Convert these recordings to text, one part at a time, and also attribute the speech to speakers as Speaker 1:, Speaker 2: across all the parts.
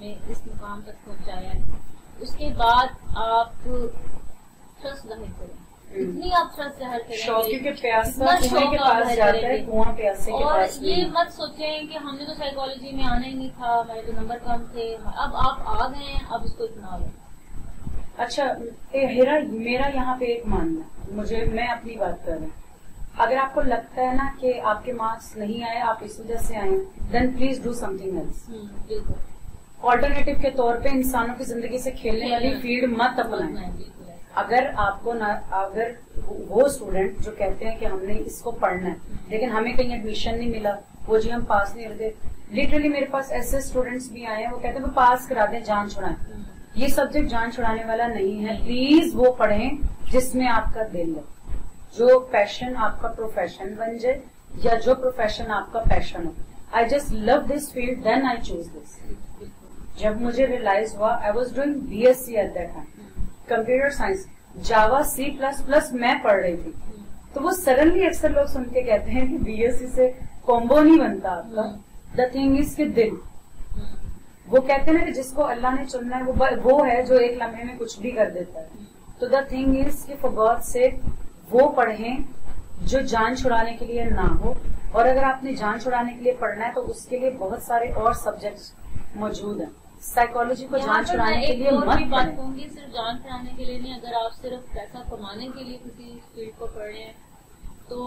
Speaker 1: में इस मुकाम तक पहुंचाया है, उसके बाद आप ट्रस्ट जाहिर करें, इतनी आप ट्रस्ट जाहिर करें,
Speaker 2: प्यासा कुएं के पास जाता है, कुआं प्यासे के
Speaker 1: और
Speaker 2: पास
Speaker 1: ये
Speaker 2: नहीं।
Speaker 1: मत सोचें कि हमने तो साइकोलॉजी में आना ही नहीं था, हमारे तो नंबर कम थे, अब आप आ गए हैं, अब इसको अपना लो।
Speaker 2: अच्छा हेरा, मेरा यहाँ पे एक मानना, मैं अपनी बात कर रही हूँ, अगर आपको लगता है ना कि आपके मार्क्स नहीं आए, आप इस वजह से आए, then please do something else.
Speaker 1: बिल्कुल
Speaker 2: ऑल्टरनेटिव के तौर पे इंसानों की जिंदगी से खेलने वाली फील्ड मत अपनाएं। अगर आपको ना, अगर वो स्टूडेंट जो कहते हैं कि हमने इसको पढ़ना है लेकिन हमें कहीं एडमिशन नहीं मिला, वो जी हम पास नहीं होते, लिटरली मेरे पास ऐसे स्टूडेंट्स भी आए हैं, वो कहते हैं वो पास करा दें, जान छुड़ाएं। ये सब्जेक्ट जान छुड़ाने वाला नहीं है, प्लीज वो पढ़ें जिसमें आपका दिल है, जो पैशन आपका प्रोफेशन बन जाए, या जो प्रोफेशन आपका पैशन हो। I just love this field, then I choose this. जब मुझे रियलाइज हुआ, I was doing BSc at that time, computer science, Java, C++ मैं पढ़ रही थी, तो वो सडनली अक्सर लोग सुन के कहते हैं कि BSc से कॉम्बो नहीं बनता आपका। द थिंग इज कि दिल, वो कहते हैं ना कि जिसको अल्लाह ने चुनना है वो है जो एक लम्हे में कुछ भी कर देता है। तो द थिंग इज कि फॉर गॉड से वो पढ़ें जो जान छुड़ाने के लिए ना हो, और अगर आपने जान छुड़ाने के लिए पढ़ना है तो उसके लिए बहुत सारे और सब्जेक्ट्स मौजूद हैं। साइकोलॉजी को जान छुड़ाने के लिए मत
Speaker 1: बात कहूंगी, सिर्फ जान छुड़ाने के लिए नहीं, अगर आप सिर्फ पैसा कमाने के लिए किसी फील्ड को पढ़ रहे हैं तो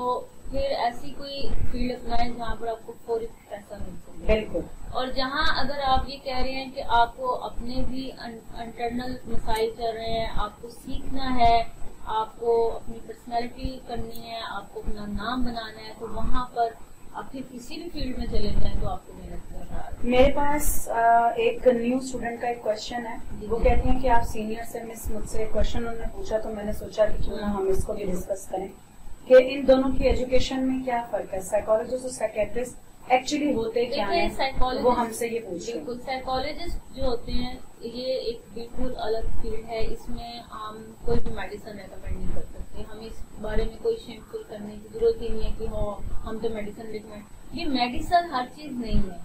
Speaker 1: फिर ऐसी कोई फील्ड अपनाएं जहाँ पर आपको फौरी पैसा मिल सके।
Speaker 2: बिल्कुल।
Speaker 1: और जहाँ अगर आप ये कह रहे हैं कि आपको अपने भी इंटरनल मसाइल चल रहे हैं, आपको सीखना है, आपको अपनी पर्सनैलिटी करनी है, आपको अपना नाम बनाना है, तो वहाँ पर आप फिर किसी भी फील्ड में चले जाएं तो आपको नहीं लगता।
Speaker 2: मेरे पास एक न्यू स्टूडेंट का एक क्वेश्चन है, वो कहती हैं कि आप सीनियर से मुझसे क्वेश्चन उन्होंने पूछा, तो मैंने सोचा कि क्यों ना हम इसको भी डिस्कस करें कि इन दोनों की एजुकेशन में क्या फर्क है, साइकोलॉजिस्ट और साइकेट्रिस्ट एक्चुअली होते क्या है, वो हमसे ये पूछे।
Speaker 1: बिल्कुल, साइकोलॉजिस्ट जो होते हैं ये एक बिल्कुल अलग फील्ड है, इसमें हम कोई भी मेडिसिन रेकमेंड नहीं कर सकते, हमें इस बारे में कोई शेमफुल करने की जरूरत ही नहीं है कि हो हम तो मेडिसिन रिकमेंड, ये मेडिसिन हर चीज नहीं है।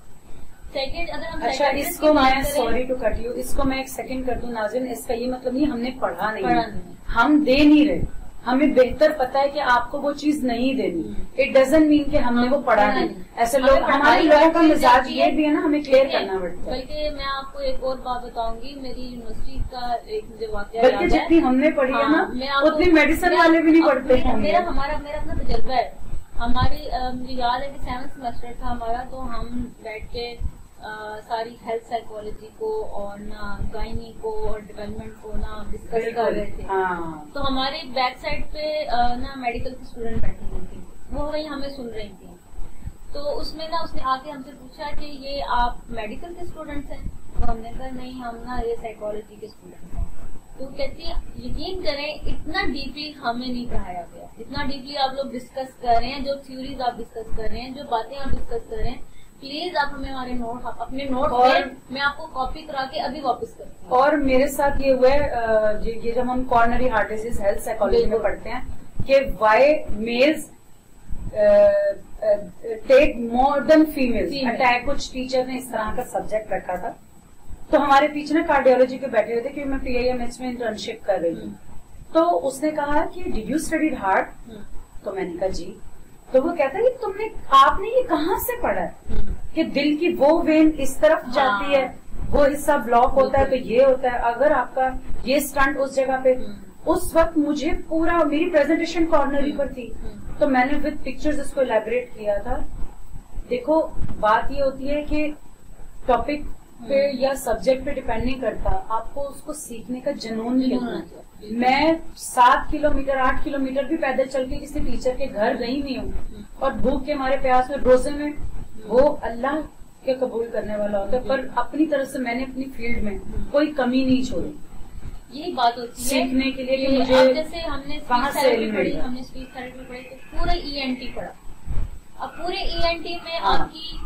Speaker 1: सेकंड, अगर हम
Speaker 2: अच्छा, इसको मैं सॉरी टू कट यू, इसको मैं एक सेकंड कर दूं नाज़रीन, इसका ये मतलब नहीं हमने पढ़ा नहीं, हम दे नहीं रहे, हमें बेहतर पता है कि आपको वो चीज नहीं देनी, इट डजंट मीन कि हमने वो पढ़ा नहीं। ऐसे लोग, हमारे लोगों का मिजाज ये भी है ना, हमें क्लियर करना पड़ता है।
Speaker 1: बल्कि मैं आपको एक और बात बताऊंगी, मेरी यूनिवर्सिटी का एक मुझे वाकया
Speaker 2: बल्कि जितनी हमने पढ़ी है ना उतनी मेडिसिन वाले भी नहीं पढ़ते हैं।
Speaker 1: मेरा अपना तजर्बा है, हमारी मुझे याद है कि 7th सेमेस्टर था हमारा, तो हम बैठ के सारी हेल्थ साइकोलॉजी को और ना गायनी को और डेवलपमेंट को ना डिस्कस कर रहे थे। तो हमारे बैक साइड पे ना मेडिकल की स्टूडेंट बैठी हुई थी, वो वही हमें सुन रही थी। तो उसमें ना उसने आके हमसे पूछा कि ये आप मेडिकल के स्टूडेंट्स हैं? तो हमने कहा नहीं, हम ना ये साइकोलॉजी के स्टूडेंट्स हैं। तो कहती है यकीन करें इतना डीपली हमें नहीं पढ़ाया गया, इतना डीपली आप लोग डिस्कस कर रहे हैं, जो थ्योरीज आप डिस्कस कर रहे हैं, जो बातें आप डिस्कस कर रहे हैं, प्लीज आप हमें हमारे अपने नोट मैं आपको कॉपी करा के अभी वापस करती हूँ।
Speaker 2: और मेरे साथ ये हुआ है, ये जब हम coronary heart disease health psychology में पढ़ते हैं कि why males take more than females attack, कुछ टीचर ने इस तरह का सब्जेक्ट रखा था। तो हमारे पीछे ना कार्डियोलॉजी के बैठे हुए थे, क्योंकि मैं PIMH में इंटर्नशिप कर रही हूँ। तो उसने कहा कि डिड यू स्टडीड हार्ट? तो मैंने कहा जी। तो वो कहता है कि आपने ये कहाँ से पढ़ा है कि दिल की वो वेन इस तरफ जाती है, वो हिस्सा ब्लॉक होता है, तो ये होता है। अगर आपका ये स्टंट उस जगह पे, उस वक्त मुझे पूरा, मेरी प्रेजेंटेशन कॉर्नरी पर थी, तो मैंने विद पिक्चर्स इसको इलेबोरेट किया था। देखो बात ये होती है कि टॉपिक पे या सब्जेक्ट पे डिपेंड नहीं करता, आपको उसको सीखने का जुनून नहीं होना चाहिए। मैं 7 किलोमीटर 8 किलोमीटर भी पैदल चल के किसी टीचर के घर गई नहीं हूँ, और भूख के हमारे प्यास में रोजे में, वो अल्लाह के कबूल करने वाला होता है। पर अपनी तरफ से मैंने अपनी फील्ड में कोई कमी नहीं छोड़ी।
Speaker 1: यही बात होती है
Speaker 2: सीखने के लिए कि मुझे
Speaker 1: जैसे हमने
Speaker 2: कहाँ से
Speaker 1: पढ़ी, हमने स्पीच थेरेपी पढ़ी, तो पूरा ENT पढ़ा। अब पूरे ENT में आपकी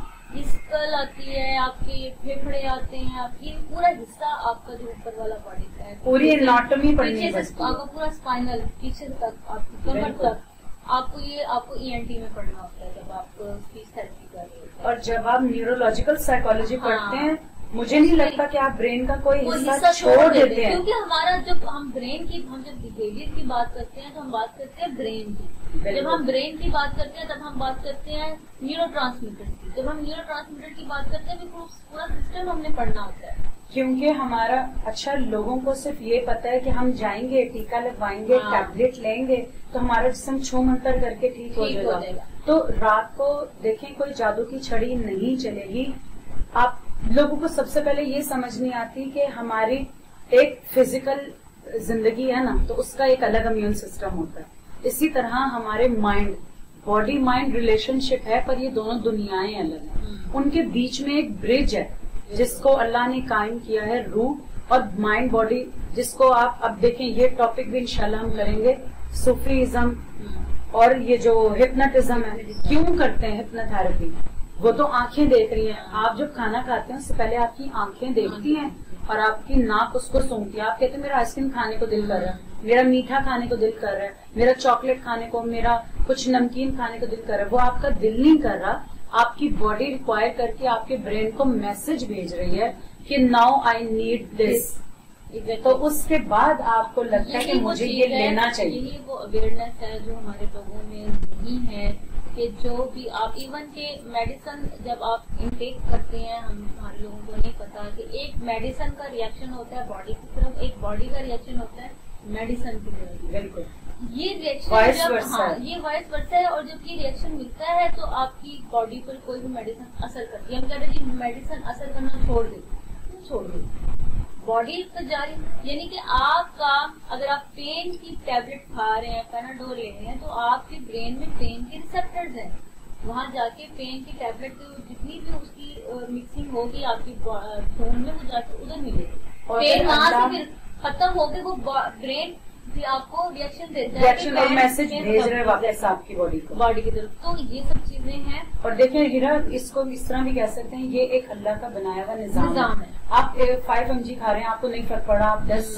Speaker 1: स्कल आती है, आपके फेफड़े आते हैं, आपकी पूरा हिस्सा आपका जो ऊपर वाला बॉडी का है,
Speaker 2: पूरी एनाटॉमी पढ़नी है,
Speaker 1: आपका पूरा स्पाइनल पीछे तक, आपकी कमर तक, आपको ENT में पढ़ना होता है जब आप स्पीच थेरेपी कर रहे होते हैं।
Speaker 2: और जब आप न्यूरोलॉजिकल साइकोलॉजी पढ़ते हैं मुझे नहीं लगता कि आप ब्रेन का कोई हिस्सा छोड़ देते हैं,
Speaker 1: क्योंकि हमारा जब हम जब बिहेवियर की बात करते हैं तो हम बात करते हैं ब्रेन की। जब हम ब्रेन की बात करते हैं तब हम बात करते हैं न्यूरोट्रांसमीटर की। जब हम न्यूरोट्रांसमीटर की बात करते हैं तो पूरा सिस्टम हमने पढ़ना होता है। क्योंकि
Speaker 2: हमारा लोगों को सिर्फ ये पता है कि हम जाएंगे, टीका लगवाएंगे, टैबलेट लेंगे तो हमारा जिस्म छू मंतर करके ठीक हो जाएगा। तो रात को देखें, कोई जादू की छड़ी नहीं चलेगी। आप लोगों को सबसे पहले ये समझ नहीं आती कि हमारी एक फिजिकल जिंदगी है ना, तो उसका एक अलग इम्यून सिस्टम होता है। इसी तरह हमारे माइंड, बॉडी माइंड रिलेशनशिप है, पर ये दोनों दुनियाएं अलग हैं। उनके बीच में एक ब्रिज है जिसको अल्लाह ने कायम किया है, रूह और माइंड बॉडी, जिसको आप अब देखें, ये टॉपिक भी इंशाल्लाह हम करेंगे, सूफीज्म और ये जो हिप्नोटिज्म है, क्यों करते हैं हिप्नोथेरेपी। वो तो आंखें देख रही हैं। आप जब खाना खाते हैं उससे पहले आपकी आंखें देखती हैं और आपकी नाक उसको सूंघती है। आप कहते हैं मेरा आइसक्रीम खाने को दिल कर रहा है, मेरा मीठा खाने को दिल कर रहा है, मेरा चॉकलेट खाने को, मेरा कुछ नमकीन खाने को दिल कर रहा है। वो आपका दिल नहीं कर रहा, आपकी बॉडी रिक्वायर करके आपके ब्रेन को मैसेज भेज रही है कि नाउ आई नीड दिस। तो उसके बाद आपको लगता है कि मुझे ये लेना चाहिए।
Speaker 1: यही वो अवेयरनेस है जो हमारे लोगों में नहीं है कि जो भी आप इवन के मेडिसिन जब आप इनटेक करते हैं, हमारे लोगों को नहीं पता कि एक मेडिसिन का रिएक्शन होता है बॉडी की तरफ, एक बॉडी का रिएक्शन होता है मेडिसिन की तरफ।
Speaker 2: बिल्कुल,
Speaker 1: ये रिएक्शन जब ये वाइस वर्सा है, और जब ये रिएक्शन मिलता है तो आपकी बॉडी पर कोई भी मेडिसिन असर करती है। हम कहते हैं कि मेडिसिन असर करना छोड़ दे, बॉडी पर जारी, यानी कि आपका अगर आप पेन की टैबलेट खा रहे हैं, पैनाडोल ले रहे हैं, तो आपके ब्रेन में पेन के रिसेप्टर्स हैं। वहां जाके पेन की टैबलेट जितनी भी उसकी मिक्सिंग होगी आपकी खून में, वो जाके उधर मिलेगी। पेन वहां से फिर खत्म होकर वो ब्रेन भी आपको रिएक्शन देता है,
Speaker 2: रिएक्शन और मैसेज भेज रहे हैं वापस आपकी बॉडी
Speaker 1: की तरफ। तो ये सब चीजें हैं।
Speaker 2: और देखिए हीरा, इसको इस तरह भी कह सकते हैं, ये एक अल्लाह का बनाया हुआ निजाम है। आप 5 mg खा रहे हैं, आपको नहीं फर्क पड़ा, आप 10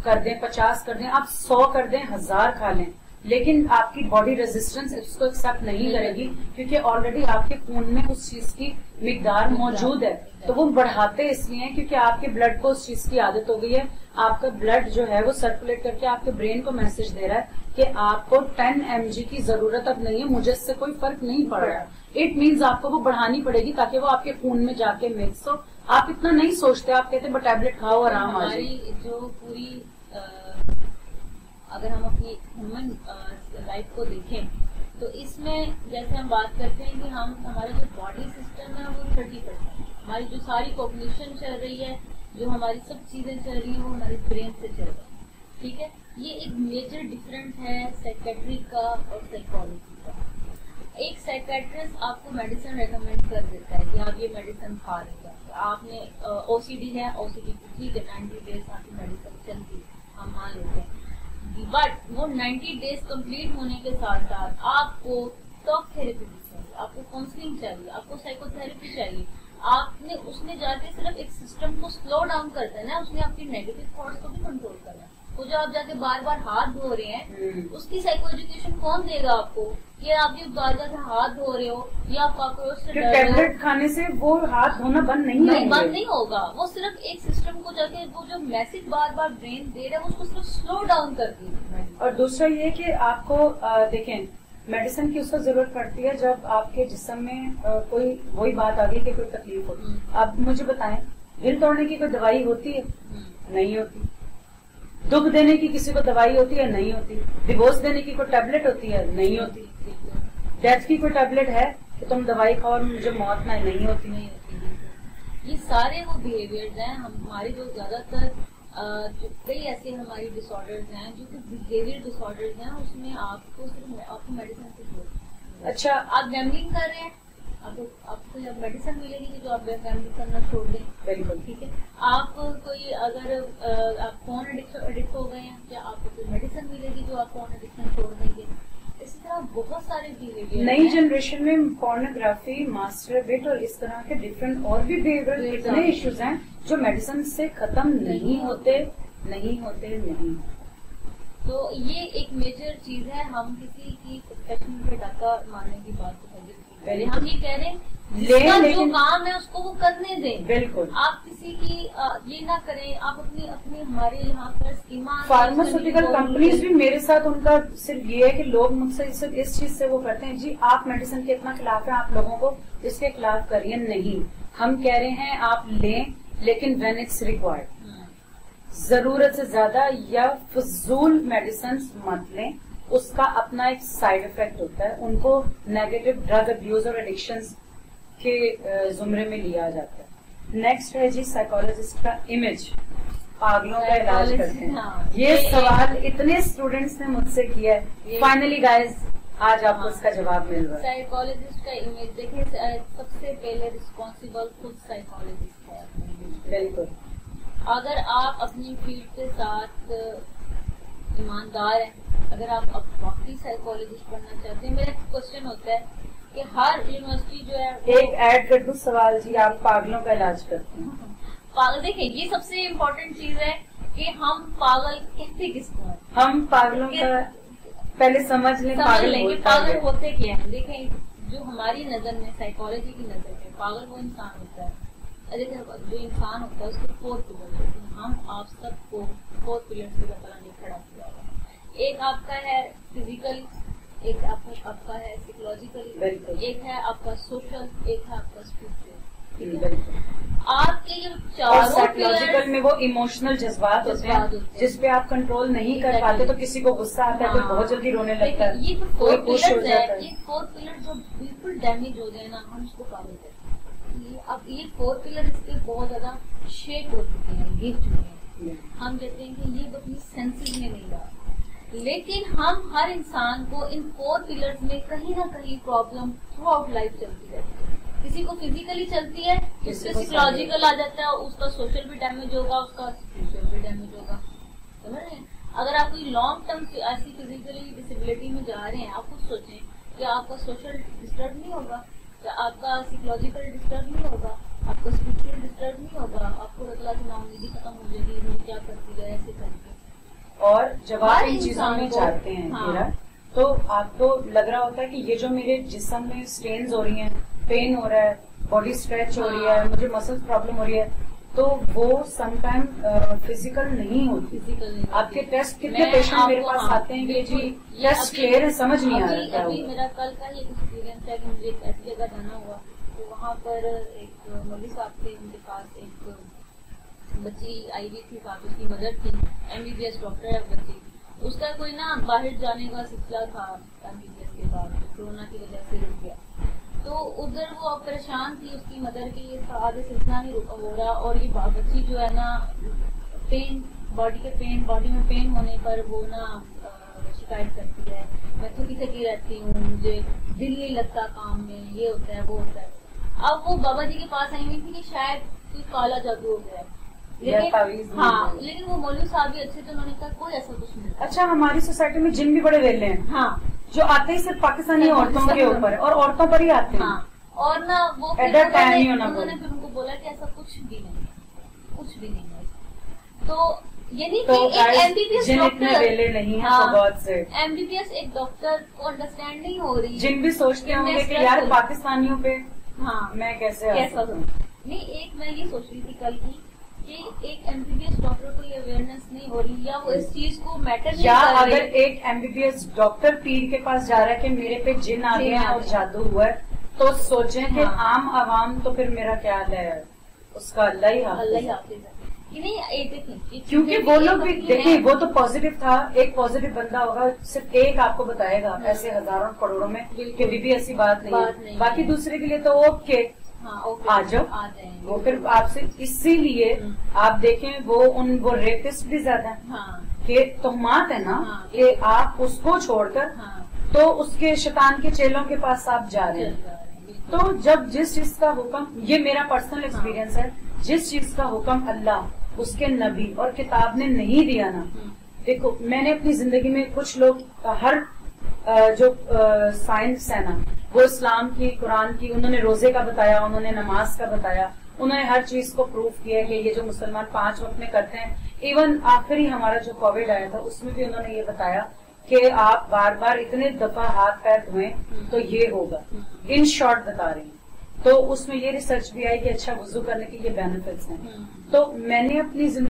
Speaker 2: कर दें, 50 कर दें, आप 100 कर दें, 1000 खा लें, लेकिन आपकी बॉडी रेजिस्टेंस इसको एक्सेप्ट नहीं करेगी, क्योंकि ऑलरेडी आपके खून में उस चीज की मिकदार मौजूद है। तो वो बढ़ाते इसलिए हैं क्योंकि आपके ब्लड को उस चीज की आदत हो गई है। आपका ब्लड जो है वो सर्कुलेट करके आपके ब्रेन को मैसेज दे रहा है कि आपको 10 mg की जरूरत अब नहीं है, मुझे इससे कोई फर्क नहीं पड़ रहा। इट मीन्स आपको वो बढ़ानी पड़ेगी ताकि वो आपके खून में जाके मिक्स हो। आप इतना नहीं सोचते, आप कहते हैं टैबलेट खाओ, आराम आ जाए।
Speaker 1: जो पूरी अगर हम अपनी ह्यूमन लाइफ को देखें तो इसमें जैसे हम बात करते हैं कि हमारा जो बॉडी सिस्टम है वो 30%, हमारी जो सारी कॉग्निशन चल रही है, जो हमारी सब चीजें चल रही है, वो हमारे ब्रेन से चल रही है। ठीक है, ये एक मेजर डिफरेंस है साइकेट्री का और साइकोलॉजी का। एक साइकेट्रिस्ट आपको मेडिसिन रेकमेंड कर देता है कि आप ये मेडिसिन खा रहे हैं, आपने ओसीडी है, ओसीडी की ठीक है 90 डेज आपकी मेडिसिन चलती है, हम मान लेते हैं। बट वो 90 डेज कंप्लीट होने के साथ साथ आपको टॉक थेरेपी चाहिए, आपको काउंसलिंग चाहिए, आपको साइकोथेरेपी चाहिए। आपने उसने जाके सिर्फ एक सिस्टम को स्लो डाउन कर देना है, उसने आपकी नेगेटिव थॉट्स को भी कंट्रोल करना है। वो जो आप जाके बार बार हाथ धो रहे हैं, उसकी साइको एजुकेशन कौन देगा आपको? कि आप ये बार बार हाथ धो रहे हो या कॉकरोच से
Speaker 2: टैबलेट खाने से वो हाथ धोना बंद नहीं
Speaker 1: होगा। वो सिर्फ एक सिस्टम को जाके वो जो मैसेज बार बार ब्रेन दे रहा है उसको सिर्फ स्लो डाउन कर दी।
Speaker 2: और दूसरा ये कि आपको देखें, मेडिसिन की उसको जरूरत पड़ती है जब आपके जिस्म में कोई वही बात आ गई कि कोई तकलीफ होती है। आप मुझे बताएं, दिल तोड़ने की कोई दवाई होती है? नहीं होती। दुख देने की किसी को दवाई होती है? नहीं होती। डिवोर्स देने की कोई टैबलेट होती है? नहीं होती। डेथ की कोई टैबलेट है कि तुम दवाई खाओ और मुझे मौत ना? नहीं होती।
Speaker 1: ये सारे वो बिहेवियर्स हैं हमारे जो ज्यादातर कई ऐसे हमारी डिसऑर्डर्स हैं जो कि बिहेवियर डिसऑर्डर्स हैं, उसमें आपको सिर्फ आपको मेडिसिन से छोड़। अच्छा, आप गैम्बलिंग कर रहे हैं, आपको जब मेडिसिन मिलेगी कि जो आप गैम्बलिंग करना छोड़ दें।
Speaker 2: बिल्कुल
Speaker 1: ठीक है। आप कोई अगर आप फोन एडिक्ट हो गए हैं, क्या आपको कोई मेडिसिन मिलेगी जो आप फोन एडिक्शन छोड़ देंगे? इसी तरह बहुत सारे बिहेवियर।
Speaker 2: नई जनरेशन में पोर्नोग्राफी, मास्टरबेट और इस तरह के डिफरेंट और भी बिहेवियरल इतने इश्यूज हैं जो मेडिसिन से खत्म नहीं होते। तो ये एक मेजर चीज है। हम किसी की प्रोफेशन पे डाका मारने की बात तो
Speaker 1: पहले हम ये कह रहे हैं जो काम है उसको वो करने दें।
Speaker 2: बिल्कुल,
Speaker 1: आप किसी की ये ना करें, आप अपनी अपनी हमारे यहाँ पर स्कीमा।
Speaker 2: फार्मास्यूटिकल कंपनीज भी मेरे साथ उनका सिर्फ ये है कि लोग मुझसे इस चीज से वो करते हैं, जी आप मेडिसिन के इतना खिलाफ हैं, आप लोगों को इसके खिलाफ करिए। नहीं, हम कह रहे हैं आप लें, लेकिन व्हेन इट्स रिक्वायर्ड, जरूरत से ज्यादा या फजूल मेडिसिन मत लें, उसका अपना एक साइड इफेक्ट होता है। उनको नेगेटिव ड्रग अब्यूज और एडिक्शंस के जुमरे में लिया जाता है। नेक्स्ट है जी साइकोलॉजिस्ट का इमेज, पागलों का इलाज करते हैं।
Speaker 1: हाँ,
Speaker 2: ये सवाल इतने स्टूडेंट्स ने मुझसे किया है, फाइनली गाइस आज आपको इसका जवाब मिल रहा है।
Speaker 1: साइकोलॉजिस्ट का इमेज देखिए, सबसे पहले रिस्पॉन्सिबल खुद साइकोलॉजिस्ट है।
Speaker 2: बिल्कुल,
Speaker 1: अगर आप अपनी फील्ड के साथ ईमानदार हैं, अगर आप वाकई साइकोलॉजिस्ट बनना चाहते हैं, मेरा क्वेश्चन होता है कि हर यूनिवर्सिटी जो है,
Speaker 2: एक ऐड कर दूं सवाल जी, आप पागलों का इलाज करते हैं?
Speaker 1: पागल, देखिए ये सबसे इम्पोर्टेंट चीज है कि हम पागल कहते किसको हैं।
Speaker 2: हम पागलों का पहले समझ लें, पागल
Speaker 1: होते क्या है। देखें, जो हमारी नजर में, साइकोलॉजी की नजर में पागल वो इंसान होता है। देखिए, जो इंसान होता है उसको 4 पिलर होते हैं। हम आप सबको 4 पिलर से अल्लाह ने खड़ा किया है। एक आपका है फिजिकल, एक आपका है साइकोलॉजिकल, एक है आपका सोशल, एक है आपका स्पिरिचुअल। आपके जो चारों
Speaker 2: साइकोलॉजिकल में वो इमोशनल जज्बात होते हैं जिसपे आप कंट्रोल नहीं कर पाते, तो किसी को गुस्सा आता है, कोई बहुत जल्दी रोने लगता है,
Speaker 1: ये जो 4 पिलर है, ये 4 पिलर जो बिल्कुल डैमेज हो जाए ना, हम इसको पागल कहते हैं। अब ये 4 पिलर इसके बहुत ज्यादा शेक हो चुके हैं, गिर चुके हैं। हम कहते हैं कि ये अपनी सेंसेस में नहीं रहा, लेकिन हम हर इंसान को इन 4 पिलर्स में कहीं ना कहीं प्रॉब्लम थ्रू आउट लाइफ चलती रहती है। किसी को फिजिकली चलती है, किसी साइकोलॉजिकल आ जाता है, उसका सोशल भी डैमेज होगा, उसका स्पिरिचुअल भी डैमेज होगा। समझ रहे हैं? अगर आप कोई लॉन्ग टर्म ऐसी फिजिकली डिसेबिलिटी में जा रहे हैं, आप खुद सोचें कि आपका सोशल डिस्टर्ब नहीं होगा, क्या आपका साइकोलॉजिकल डिस्टर्ब नहीं होगा, आपका स्पिरिचुअल डिस्टर्ब नहीं होगा, आपको अगला की नाउमीदी खत्म हो जाएगी, क्या करती है ऐसे करके।
Speaker 2: और जब आप इन चीजों में जाते हैं तो आपको लग रहा होता है कि ये जो मेरे जिस्म में स्ट्रेन्स हो रही हैं, पेन हो रहा है, बॉडी स्ट्रेच हो रही है, मुझे मसल्स प्रॉब्लम हो रही है, तो वो समटाइम फिजिकल नहीं होती। आपके टेस्ट कितने पेशेंट मेरे पास आते हैं कि जी टेस्ट क्लियर है, समझ नहीं आ रहा।
Speaker 1: अभी मेरा कल का ही एक्सपीरियंस है कि मुझे एक ऐसी जगह जाना हुआ, तो वहाँ पर एक मौलवी साहब थे, उनके पास एक बच्ची आई हुई थी, साथ उसकी मदर थी, MBBS डॉक्टर है बच्ची। उसका कोई ना बाहर जाने का सिलसिला था MBBS के बाद, कोरोना की वजह से रुक गया। तो उधर वो परेशान थी, उसकी मदर की ये आगे सिलसिला नहीं रुका हो रहा, और ये बच्ची जो है ना पेन, बॉडी में पेन होने पर वो ना शिकायत करती है, मैं थकी थकी रहती हूँ, मुझे दिल नहीं लगता काम में, ये होता है वो होता है। अब वो बाबा जी के पास आई हुई थी कि शायद कोई काला जादू हो गया है, लेकिन वो मौलवी साहब भी अच्छे थे, उन्होंने कहा कोई ऐसा कुछ नहीं।
Speaker 2: अच्छा, हमारी सोसाइटी में जिन भी बड़े वेले हैं, हाँ, जो आते ही सिर्फ पाकिस्तानी औरतों के ऊपर और औरतों पर ही आते हैं, हाँ,
Speaker 1: और ना वो उन्होंने फिर उनको बोला कि ऐसा कुछ भी नहीं, कुछ भी नहीं है। तो यानी कि एक MBBS
Speaker 2: डॉक्टर वेले नहीं है, बहुत से
Speaker 1: MBBS एक डॉक्टर को अंडरस्टैंड नहीं हो रही,
Speaker 2: जिन भी सोचते होंगे कि यार पाकिस्तानियों पे हाँ मैं कैसा
Speaker 1: नहीं। एक मैं ये सोच रही थी कल की कि एक MBBS डॉक्टर को ये अवेयरनेस नहीं हो रही, या वो इस चीज को मैटर नहीं कर रही।
Speaker 2: अगर एक MBBS डॉक्टर पीर के पास जा रहा है कि मेरे पे जिन आ गया है और जादू हुआ है, तो सोचें कि आम आवाम तो फिर मेरा ख्याल है उसका अल्लाह ही हाफिज़ है। क्योंकि वो लोग भी देखिए, वो तो पॉजिटिव था, एक पॉजिटिव बंदा होगा, सिर्फ एक आपको बताएगा, ऐसे हजारों करोड़ों में कि बीबी ऐसी बात नहीं है, बाकी दूसरे के लिए तो ओके आ जाओ, वो फिर आपसे। इसीलिए आप देखें वो रेपिस्ट भी ज्यादा है कि तोहमात है ना कि आप उसको छोड़कर तो उसके शैतान के चेलों के पास आप जा रहे हैं। तो जब जिस चीज का हुक्म, ये मेरा पर्सनल एक्सपीरियंस है, जिस चीज का हुक्म अल्लाह, उसके नबी और किताब ने नहीं दिया ना, देखो मैंने अपनी जिंदगी में कुछ लोग हर जो साइंस है ना, वो इस्लाम की, कुरान की, उन्होंने रोजे का बताया, उन्होंने नमाज का बताया, उन्होंने हर चीज को प्रूफ किया कि ये जो मुसलमान 5 वक्त में करते हैं। इवन आखिरी हमारा जो कोविड आया था उसमें भी उन्होंने ये बताया कि आप बार बार इतने दफा हाथ पैर धोएं तो ये होगा, इन शॉर्ट बता रही हूँ। तो उसमें ये रिसर्च भी आई कि अच्छा वुजू करने के ये बेनिफिट्स हैं। तो मैंने अपनी जिंदगी